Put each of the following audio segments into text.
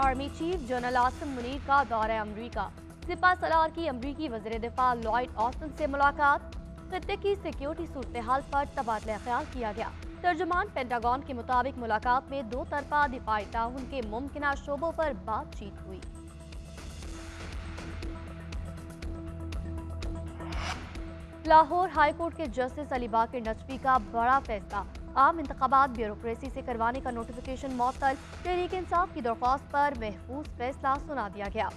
Army chief general Asim Munir का दौरा अमरीका। सिपा सलार की अमरीकी वज़ीर दिफा लॉयड ऑस्टिन से मुलाकात। खित्ते की सिक्योरिटी सूरत हाल पर तबादला ख्याल किया गया। तर्जुमान पेंटागन के मुताबिक मुलाकात में दो तरफा दिफाई ताउन के मुमकिन शोबों पर बातचीत हुई। लाहौर हाईकोर्ट के जस्टिस अली बाकर नजफी का बड़ा फैसला। आम इंतखाबात ब्यूरोक्रेसी से करवाने का नोटिफिकेशन मअतल। तहरीक इंसाफ की दरख्वास्त पर महफूज फैसला सुना दिया गया।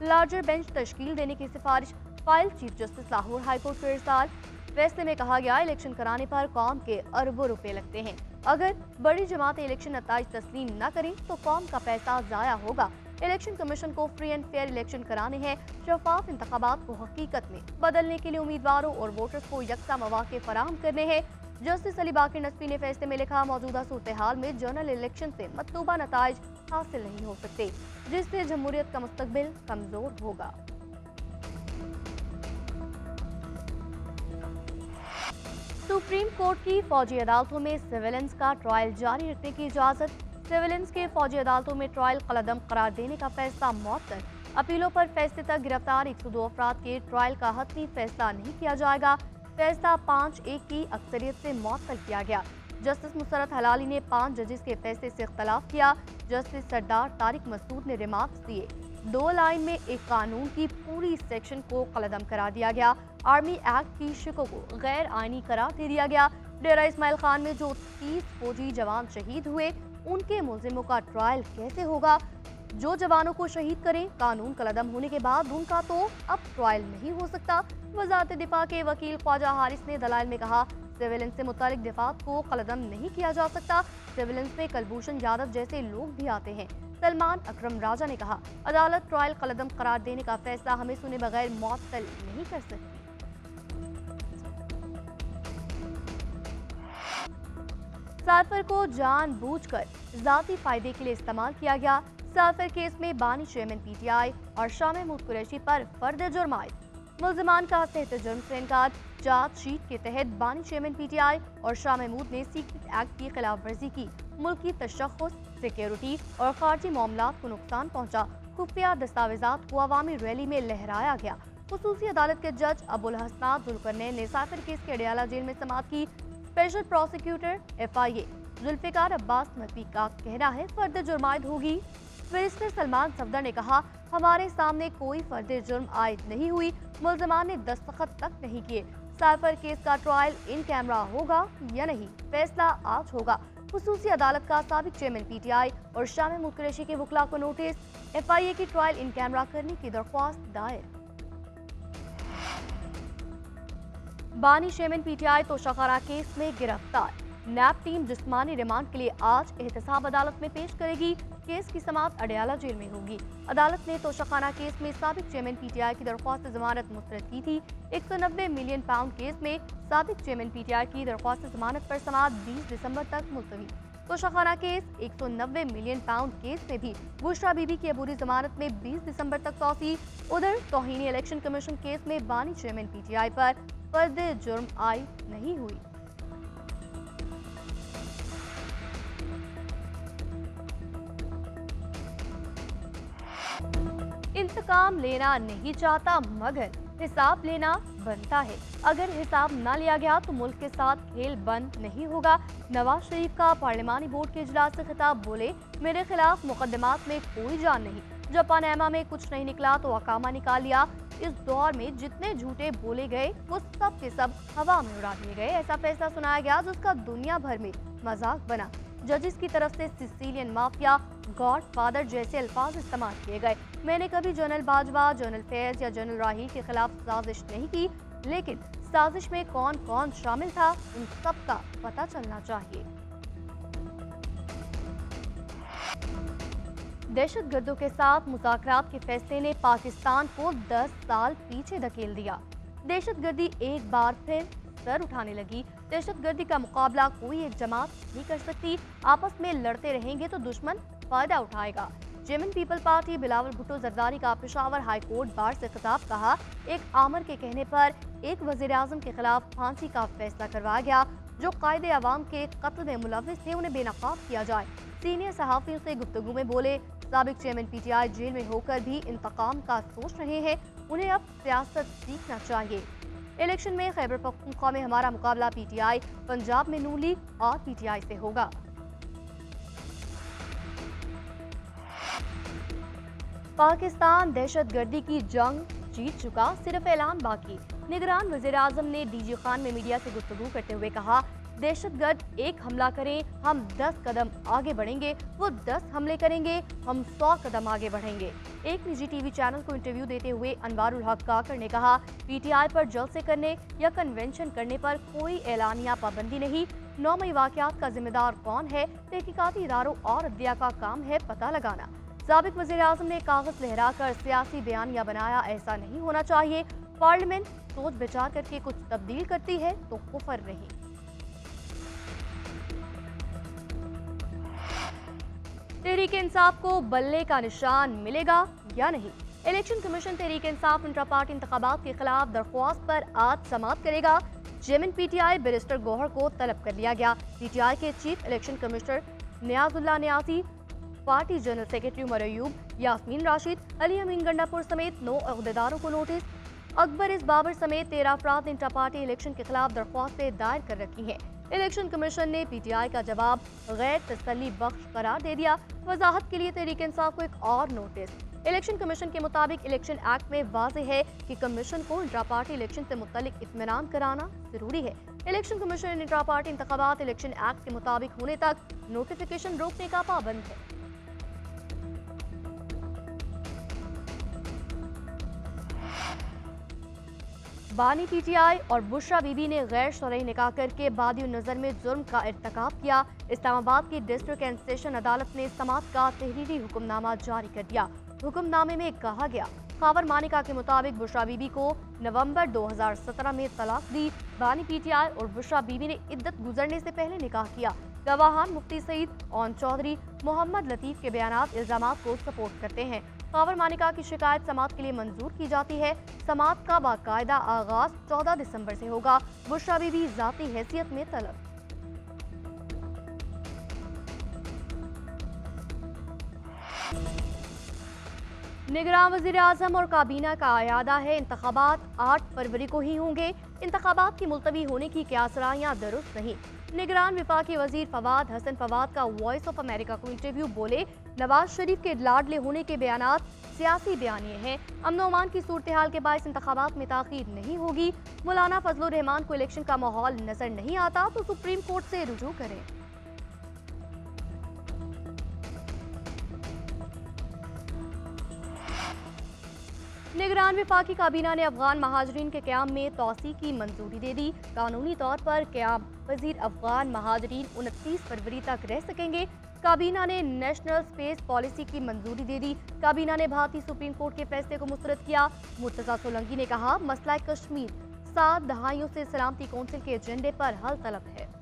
लार्जर बेंच तश्कील देने की सिफारिश file chief justice Lahore high court को इरसाल। फैसले में कहा गया इलेक्शन कराने पर कौम के अरबों रुपए लगते हैं। अगर बड़ी जमातें इलेक्शन नताइज तस्लीम न करें तो कौम का पैसा जाया होगा। इलेक्शन कमीशन को फ्री एंड फेयर इलेक्शन कराने हैं। शफाफ इंतखाबात को हकीकत में बदलने के लिए उम्मीदवारों और वोटर्स को यकसा मौके फराहम करने हैं। जस्टिस अली बाकर नजफी ने फैसले में लिखा, मौजूदा सूरत हाल में जनरल इलेक्शन से मतलूबा नताइज हासिल नहीं हो सकते, जिससे जमहूरियत का मुस्तकबिल कमजोर होगा। सुप्रीम कोर्ट की फौजी अदालतों में सिविलियंस का ट्रायल जारी रखने की इजाजत। सिविलियंस के फौजी अदालतों में ट्रायल कलदम करार देने का फैसला मअतल। अपीलों पर फैसले तक गिरफ्तार 102 अफराद के ट्रायल का हतमी फैसला नहीं किया जाएगा। फैसला 5-1 की अक्सरियत से मअतल किया गया। जस्टिस मुसरत हलाली ने 5 जजेस के फैसले से इख्तलाफ किया। जस्टिस सरदार तारिक मसूद ने रिमार्क्स दिए। 2 लाइन में एक कानून की पूरी सेक्शन को कलदम करार दिया गया। आर्मी एक्ट की शिकों को गैर आईनी करार दे दिया गया। डेरा इस्माइल खान में जो 30 फौजी जवान शहीद हुए, उनके मुलजिमों का ट्रायल कैसे होगा? जो जवानों को शहीद करें, कानून कलदम होने के बाद उनका तो अब ट्रायल नहीं हो सकता। वजारत दिफा के वकील ख्वाजा हारिस ने दलाइल में कहा, सिविलियंस से मुतालिक दिफात को कलदम नहीं किया जा सकता। सिविलियंस में कलभूषण यादव जैसे लोग भी आते हैं। सलमान अकरम राजा ने कहा, अदालत ट्रायल कलदम करार देने का फैसला हमें सुने बगैर मुअत्तल नहीं कर सकती। साफर को जानबूझकर जाती फायदे के लिए इस्तेमाल किया गया। साफर केस में बानी चेयरमैन पीटीआई और शाह महमूद कुरैशी पर फर्द जुर्म आए। मुल्जिमान का सेहत जुर्म से इनकार। चार्जशीट के तहत बानी चेयरमैन पीटीआई और शाह महमूद ने सीक्रेट एक्ट की खिलाफ वर्जी की। मुल्की तशख्खुस, सिक्योरिटी और खारजी मामलात को नुकसान पहुंचा। खुफिया दस्तावेजात को अवामी रैली में लहराया गया। खुसूसी अदालत के जज अबुल हसनात जुल्करनैन ने साफर केस के अडियाला जेल में समाअत की। Special prosecutor FIA Zulfiqar Abbas Naqvi का कहना है फर्द जुर्मायद होगी। बैरिस्टर सलमान सफदर ने कहा, हमारे सामने कोई फर्द जुर्म आयद नहीं हुई। मुल्जिमान ने दस्तखत तक नहीं किए। साइफर केस का ट्रायल इन कैमरा होगा या नहीं, फैसला आज होगा। खुसूसी अदालत का साबिक चेयरमैन PTI और शाह महमूद कुरैशी के वकला को नोटिस। FIA की ट्रायल इन कैमरा करने की दरख्वास्त दायर। बानी चेयरमैन PTI तोशाखाना केस में गिरफ्तार। नैब टीम जिस्मानी रिमांड के लिए आज एहतसाब अदालत में पेश करेगी। केस की समाअत अडियाला जेल में होगी। अदालत ने तोशाखाना केस में साबिक चेयरमैन PTI की दरख्वास्त जमानत मुस्तरद की थी। 190 मिलियन पाउंड केस में साबिक चेयरमैन PTI की दरख्वास्त जमानत पर समाअत 20 दिसंबर तक मुलतवी। तोशाखाना केस 190 मिलियन पाउंड केस में भी बुशरा बीबी की अबूरी जमानत में 20 दिसंबर तक तौसी। उधर तौहीनी इलेक्शन कमीशन केस में बानी चेयरमैन PTI पर फर्द जुर्म आयद नहीं हुई। इंतकाम लेना नहीं चाहता मगर हिसाब लेना बनता है। अगर हिसाब न लिया गया तो मुल्क के साथ खेल बंद नहीं होगा। नवाज शरीफ का पार्लिमानी बोर्ड के इजलास से खिताब, बोले मेरे खिलाफ मुकदमात में कोई जान नहीं। जब पनामा में कुछ नहीं निकला तो अकामा निकाल लिया। इस दौर में जितने झूठे बोले गए वो सब के सब हवा में उड़ा दिए गए। ऐसा फैसला सुनाया गया जिसका दुनिया भर में मजाक बना। जजेस की तरफ से सिसिलियन माफिया, गॉड फादर जैसे अल्फाज इस्तेमाल किए गए। मैंने कभी जनरल बाजवा, जनरल फैज या जनरल राहील के खिलाफ साजिश नहीं की, लेकिन साजिश में कौन कौन शामिल था उन सब का पता चलना चाहिए। दहशतगर्दों के साथ मुज़ाकरात के फैसले ने पाकिस्तान को 10 साल पीछे धकेल दिया। दहशतगर्दी एक बार फिर सर उठाने लगी। दहशतगर्दी का मुकाबला कोई एक जमात नहीं कर सकती। आपस में लड़ते रहेंगे तो दुश्मन फायदा उठाएगा। जेमन पीपल पार्टी बिलावल भुट्टो जरदारी का पेशावर हाई कोर्ट बार से खिताब, कहा एक आमर के कहने पर एक वजीर आजम के खिलाफ फांसी का फैसला करवाया गया। जो कायदे अवाम के कत्ल में मुलविस थे उन्हें बेनकाब किया जाए। सीनियर सहाफियों से गुफ्तगू में बोले, साबिक चेयरमैन पीटीआई जेल में होकर भी इंतकाम का सोच रहे हैं। उन्हें अब सियासत सीखना चाहिए। इलेक्शन में खैबर पख्तूनख्वा में हमारा मुकाबला पीटीआई, पंजाब में नून लीग और पीटीआई से होगा। पाकिस्तान दहशतगर्दी की जंग जीत चुका, सिर्फ ऐलान बाकी। निगरान वज़ीर आज़म ने डीजी खान में मीडिया से गुफ्तगू करते हुए कहा, दहशतगर्द एक हमला करें, हम 10 कदम आगे बढ़ेंगे, वो 10 हमले करेंगे, हम 100 कदम आगे बढ़ेंगे। एक निजी टीवी चैनल को इंटरव्यू देते हुए अनवारुल हक काकर ने कहा, पीटीआई पर जलसे करने या कन्वेंशन करने पर कोई ऐलानिया पाबंदी नहीं। 9 मई वाकयात का जिम्मेदार कौन है, तहकीकाती इदारों और अदलिया का काम है पता लगाना। साबिक वज़ीर आज़म ने कागज लहराकर सियासी बयानिया बनाया, ऐसा नहीं होना चाहिए। पार्लियामेंट सोच विचार करके कुछ तब्दील करती है तो कुफर नहीं। तहरीक इंसाफ को बल्ले का निशान मिलेगा या नहीं? Election commission Tehreek Insaf intra party इंतखाबात के खिलाफ दरख्वास्त पर आज समाअत करेगा। चेयरमैन पीटीआई बैरिस्टर गौहर को तलब कर लिया गया। पीटीआई के chief election commissioner Niazullah Niazi, party general secretary Umar Ayub, Yasmin Rashid, Ali Amin Gandapur समेत 9 अहदेदारों को नोटिस। अकबर इस बाबर समेत 13 अफराद ने इंट्रा पार्टी इलेक्शन के खिलाफ दरख्वास्तें दायर कर रखी हैं। इलेक्शन कमीशन ने पीटीआई का जवाब गैर तसल्ली बख्श करार दे दिया। वजाहत के लिए तहरीक इंसाफ को एक और नोटिस। इलेक्शन कमीशन के मुताबिक इलेक्शन एक्ट में वाज़ेह है कि कमीशन को इंट्रा पार्टी इलेक्शन से मुतल्लिक इत्मीनान कराना जरूरी है। इलेक्शन कमीशन इंट्रा पार्टी इंतखाबात इलेक्शन एक्ट के मुताबिक होने तक नोटिफिकेशन रोकने का पाबंद है। बानी पीटीआई और बुशरा बीबी ने गैर शरई निकाह करके बादी नज़र में जुर्म का इर्तकाब किया। इस्लामाबाद की डिस्ट्रिक्ट एंड सेशन अदालत ने समात का तहरीरी हुक्मनामा जारी कर दिया। हुक्मनामे में कहा गया, खावर मानिका के मुताबिक बुशरा बीबी को नवंबर 2017 में तलाक दी। बानी पीटीआई और बुशरा बीबी ने इद्दत गुजरने से पहले निकाह किया। गवाहान मुफ्ती सईद और चौधरी मोहम्मद लतीफ़ के बयानात इल्जामात को सपोर्ट करते हैं। खावर मानिका की शिकायत समात के लिए मंजूर की जाती है। समात का बाकायदा आगाज 14 दिसंबर से होगा। बुशरा बीबी जाती हैसियत में तलब। निगरान वज़ीर आज़म और काबीना का अयादा है। इंतखाबात 8 फरवरी को ही होंगे। इंतखाबात के मुलतवी होने की क्यासराइयाँ दुरुस्त नहीं। निगरान विफाकी वजीर फवाद हसन फवाद का वॉइस ऑफ अमेरिका को इंटरव्यू बोले, नवाज शरीफ के लाडले होने के बयानात सियासी बयानिए हैं। अमन अमान की सूरत हाल के बायस इंतखाबात में ताखीर नहीं होगी। मौलाना फजलुर रहमान को इलेक्शन का माहौल नजर नहीं आता तो सुप्रीम कोर्ट से रुजू करें। निगरान विफाकी काबीना ने अफगान महाजरीन के क़याम में तोसी की मंजूरी दे दी। कानूनी तौर पर क़याम वजीर अफगान महाजरीन 29 फरवरी तक रह सकेंगे। काबीना ने नेशनल स्पेस पॉलिसी की मंजूरी दे दी। काबीना ने भारतीय सुप्रीम कोर्ट के फैसले को मुस्तरद किया। मुर्तज़ा सोलंकी ने कहा, मसला कश्मीर 7 दहाइयों से सलामती कौंसिल के एजेंडे पर हल तलब है।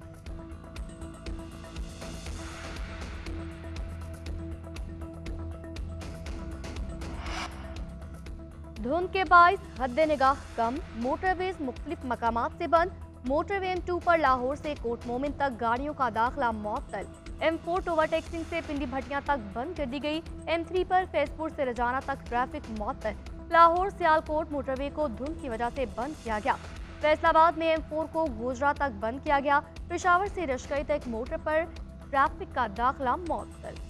धुंध के बाइस हद निगाह कम, मोटरवेज मुख्तलिफ मकामात से बंद। मोटरवे M2 पर लाहौर से कोट मोमिन तक गाड़ियों का दाखिला मअतल। M4 ओवरटेक्सिंग से पिंडी भटियां तक बंद कर दी गई। M3 पर फैजपुर से रजाना तक ट्रैफिक मअतल। लाहौर सियालकोट मोटरवे को धुंध की वजह से बंद किया गया। फैसलाबाद में M4 को गोजरा तक बंद किया गया। पेशावर से रशकई तक मोटर पर ट्रैफिक का दाखिला मअतल।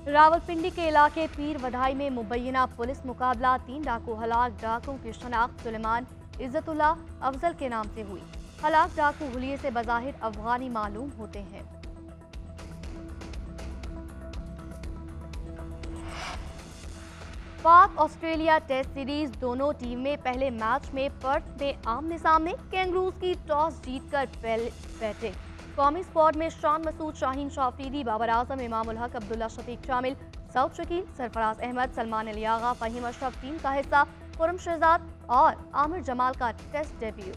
रावलपिंडी के इलाके पीर वधाई में मुबैना पुलिस मुकाबला 3 डाकू हलाक। डाकुओं की शनाख्त सुलेमान इज्जतुल्ला अफजल के नाम से हुई। हलाक डाकू हुलिये से बज़ाहिर अफगानी मालूम होते हैं। पाक ऑस्ट्रेलिया टेस्ट सीरीज दोनों टीमें पहले मैच में पर्थ में आमने सामने। कैंगरूज की टॉस जीतकर पहले बैटिंग। कौमी स्क्वाड में शान मसूद, शाहीन शाफरीदी, बाबर आजम, इमामुल हक, अब्दुल्ला शफीक शामिल। सऊद शकील, सरफराज अहमद, सलमान अली आगा, फहीम अशरफ टीम का हिस्सा। खुर्रम शहजाद और आमिर जमाल का test debut.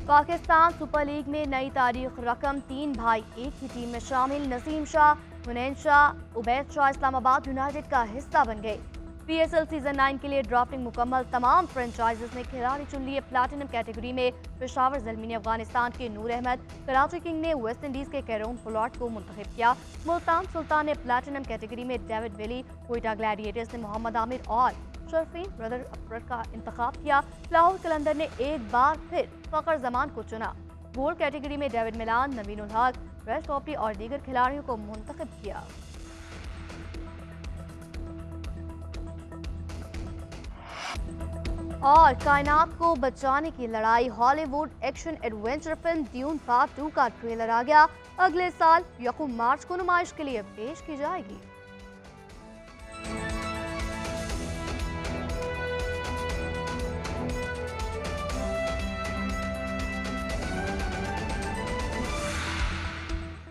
Pakistan super league में नई तारीख रकम, 3 भाई एक ही टीम में शामिल। नसीम शाह, हुनैन शाह, उबैद शाह इस्लामाबाद यूनाइटेड का हिस्सा बन गए। पीएसएल सीजन 9 के लिए ड्राफ्टिंग मुकम्मल, तमाम फ्रेंचाइजीज ने खिलाड़ी चुन लिए। प्लैटिनम कैटेगरी में पेशावर ज़ल्मी ने अफगानिस्तान के नूर अहमद, कराची किंग ने वेस्ट इंडीज के कैरोन पोलार्ड को मुंतखब किया। मुल्तान सुल्तान ने प्लैटिनम कैटेगरी में डेविड विली, कोयटा ग्लैडिएटर्स ने मोहम्मद आमिर और शरफीन ब्रदर अफर का इंतखाब किया। लाहौर कलंदर ने एक बार फिर फखर जमान को चुना। गोल्ड कैटेगरी में डेविड मिलान, नवीन उल हक, वेस्ट टॉपली और दीगर खिलाड़ियों को मुंतखब किया। और कायनात को बचाने की लड़ाई, Hollywood action adventure film dune part 2 का ट्रेलर आ गया। अगले साल यकम मार्च को नुमाइश के लिए पेश की जाएगी।